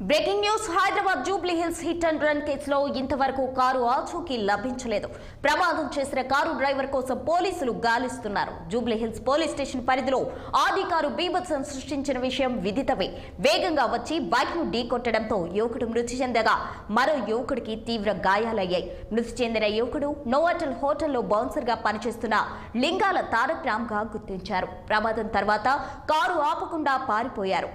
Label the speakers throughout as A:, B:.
A: Breaking news Hyderabad Jubilee hills hit and run కేసులో ఇంతవరకు car ఆచూకీ లభించలేదు. ప్రమాదం చేసిన కారు డ్రైవర్ కోసం పోలీసులు గాలిస్తున్నారు. జూబ్లీ హిల్స్ పోలీస్ స్టేషన్ పరిధిలో ఆది కారు బీభత్సం సృష్టించిన విషయం విదితమే. వేగంగా వచ్చి బైక్ ను ఢీకొట్టడంతో యువకుడు మృతి చెందగా మరో యువకుడికి తీవ్ర గాయాలయ్యాయి. మృతి చెందిన యువకుడు నోవాటల్ హోటల్లో బౌన్సర్ గా పనిచేస్తున్న లింగాల తారక్ రామ్ గా గుర్తించారు. ప్రమాదం తర్వాత కారు ఆపకుండా పారిపోయారు.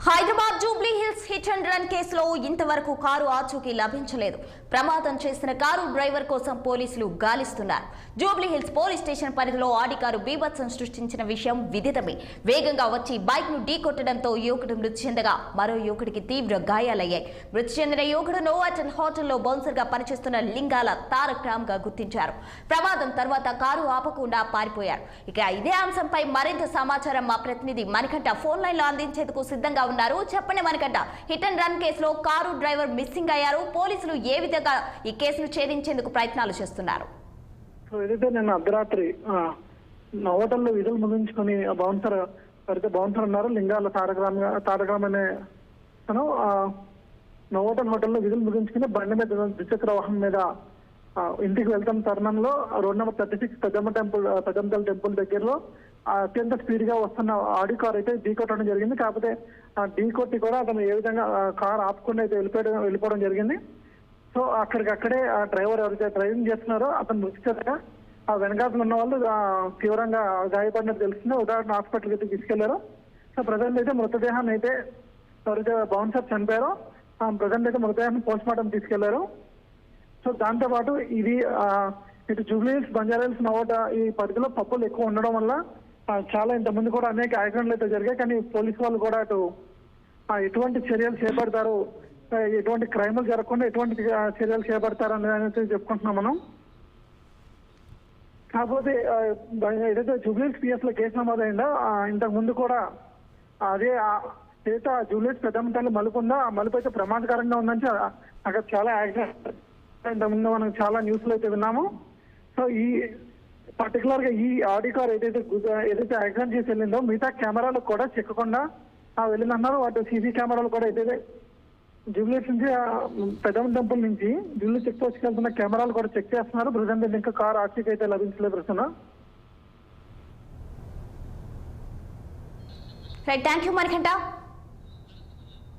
A: Hyderabad Jubilee hills hit and run కేసులో ఇంతవరకు కారు ఆచూకీ లభించలేదు. ప్రమాదం చేసిన కారు డ్రైవర్ కోసం పోలీసులు గాలిస్తున్నారు. జూబ్లీ హిల్స్ పోలీస్ స్టేషన్ పరిధిలో ఆడి కారు బీభత్సం సృష్టించిన విషయం విదితమే. వేగంగా వచ్చి బైక్ ను ఢీకొట్టడంతో యువకుడు మృతి చెందగా మరో యువకుడికి తీవ్ర గాయాలయ్యాయి. మృతి చెందిన యువకుడు నోవాటల్ హోటల్లో బౌన్సర్ గా పనిచేస్తున్న లింగాల తారక్ రామ్ గా గుర్తించారు. ప్రమాదం తర్వాత కారు ఆపకుండా పారిపోయారు. ఇక ఇదే అంశంపై మరింత సమాచారం మా ప్రతినిధి మణికంఠ ఫోన్ లైన్ లో అందించేందుకు సిద్ధంగా ఉన్నారు. చెప్పండి మణికంఠ, హిట్ అండ్ రన్ కేసులో కారు డ్రైవర్ మిస్సింగ్ అయ్యారు. పోలీసులు ఏ విధంగా ఈ కేసును ఛేదించేందుకు ప్రయత్నాలు చేస్తున్నారు?
B: ఏదైతే నిన్న అర్ధరాత్రి నోవాటల్లో విధులు ముగించుకుని బౌన్సర్ ఉన్నారు లింగాల తారక రామ్ అనే తను నోవాటల్ హోటల్లో విధులు ముగించుకుని బండి మీద ద్విచక్ర వాహనం మీద ఇంటికి వెళ్తున్న తరుణంలో రోడ్ నెంబర్ 36 పెద్దమ్మ టెంపుల్ దగ్గరలో అత్యంత స్పీడ్ గా వస్తున్న ఆడి కార్ అయితే ఢీకొట్టడం జరిగింది. కాకపోతే ఢీకొట్టి కూడా అతను ఏ విధంగా కార్ ఆపుకుండా అయితే వెళ్ళిపోవడం జరిగింది. సో అక్కడికక్కడే ఆ డ్రైవర్ ఎవరైతే డ్రైవింగ్ చేస్తున్నారో అతను మృతి చెందగా ఆ వెనకాతలు ఉన్న వాళ్ళు తీవ్రంగా గాయపడినట్టు తెలుస్తుంది. ఉదాహరణ హాస్పిటల్కి అయితే తీసుకెళ్లారు. సో ప్రజెంట్ అయితే మృతదేహాన్ని అయితే ఎవరైతే బౌన్సర్ చనిపోయారో ప్రజెంట్ అయితే మృతదేహాన్ని పోస్ట్ మార్టం తీసుకెళ్లారు. సో దాంతోపాటు ఇది ఇటు జూబ్లీ హిల్స్, బంజారా హిల్స్, నోవాట ఈ పరిధిలో పప్పులు ఎక్కువ ఉండడం వల్ల చాలా ఇంతకుముందు కూడా అనేక యాక్సిడెంట్లు అయితే జరిగాయి. కానీ పోలీసు వాళ్ళు కూడా అటు ఎటువంటి చర్యలు చేపడతారు, ఎటువంటి క్రైములు జరగకుండా ఎటువంటి చర్యలు చేపడతారు అనేది చెప్పుకుంటున్నాం మనం. కాకపోతే ఏదైతే జూబ్లీ హిల్స్ పిఎస్ లో కేసు నమోదైందో ఇంతకు ముందు కూడా అదే ఏదైతే జూబ్లీ హిల్స్ పెద్దమ్మ మలుపు ఉందో ఆ మలుపు అయితే ప్రమాదకరంగా ఉందని అక్కడ చాలా యాక్సిడెంట్ ఇంతకుముందు మనం చాలా న్యూస్లో అయితే విన్నాము. సో ఈ పర్టికులర్ గా ఈ ఆడి కార్ ఏదైతే యాక్సిడెంట్ చేసి వెళ్ళిందో మిగతా కెమెరాలు కూడా చెక్కకుండా వెళ్ళిందన్నారు. వాటి సీసీ కెమెరాలు కూడా ఏదైతే జూబ్లీ నుంచి పెద్దమ్మ టెంపుల్ నుంచి జూబ్లీ చెక్ పోస్ట్కి వెళ్తున్న కెమెరాలు కూడా చెక్ చేస్తున్నారు. ప్రజెంట్ ఇంకా కార్ ఆచూకీ అయితే లభించలేదు. ప్రస్తుతం
A: థ్యాంక్ యూ మణికంఠ.